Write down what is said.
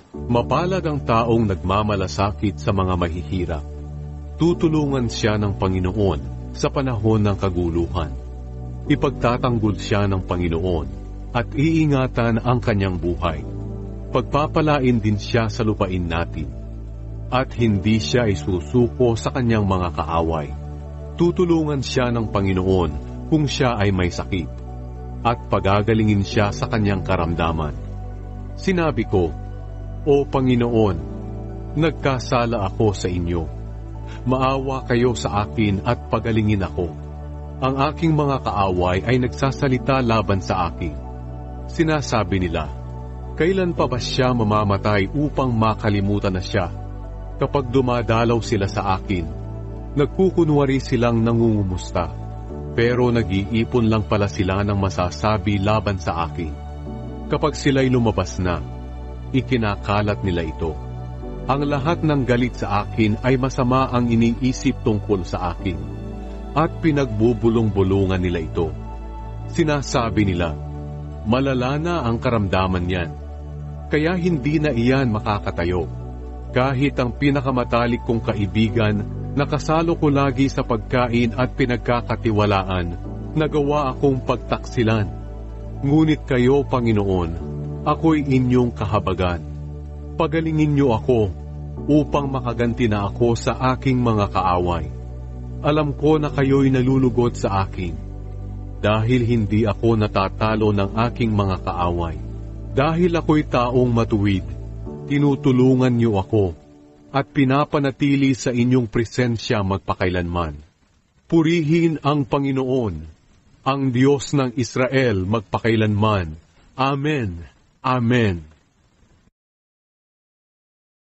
Mapalad ang taong nagmamalasakit sa mga mahihirap. Tutulungan siya ng Panginoon sa panahon ng kaguluhan. Ipagtatanggol siya ng Panginoon at iingatan ang kanyang buhay. Pagpapalain din siya sa lupain natin at hindi siya isusuko sa kanyang mga kaaway. Tutulungan siya ng Panginoon kung siya ay may sakit at pagagalingin siya sa kanyang karamdaman. Sinabi ko, O Panginoon, nagkasala ako sa inyo. Maawa kayo sa akin at pagalingin ako. Ang aking mga kaaway ay nagsasalita laban sa akin. Sinasabi nila, kailan pa ba siya mamamatay upang makalimutan na siya? Kapag dumadalaw sila sa akin, nagkukunwari silang nangungumusta, pero nag-iipon lang pala sila ng masasabi laban sa akin. Kapag sila'y lumabas na, ikinakalat nila ito. Ang lahat ng galit sa akin ay masama ang iniisip tungkol sa akin, at pinagbubulong-bulungan nila ito. Sinasabi nila, malala na ang karamdaman niyan, kaya hindi na iyan makakatayo. Kahit ang pinakamatalik kong kaibigan, nakasalo ko lagi sa pagkain at pinagkakatiwalaan, nagawa akong pagtaksilan. Ngunit kayo, Panginoon, ako'y inyong kahabagan. Pagalingin niyo ako upang makaganti na ako sa aking mga kaaway. Alam ko na kayo'y nalulugod sa akin, dahil hindi ako natatalo ng aking mga kaaway. Dahil ako'y taong matuwid, tinutulungan niyo ako, at pinapanatili sa inyong presensya magpakailanman. Purihin ang Panginoon, ang Diyos ng Israel magpakailanman. Amen. Amen.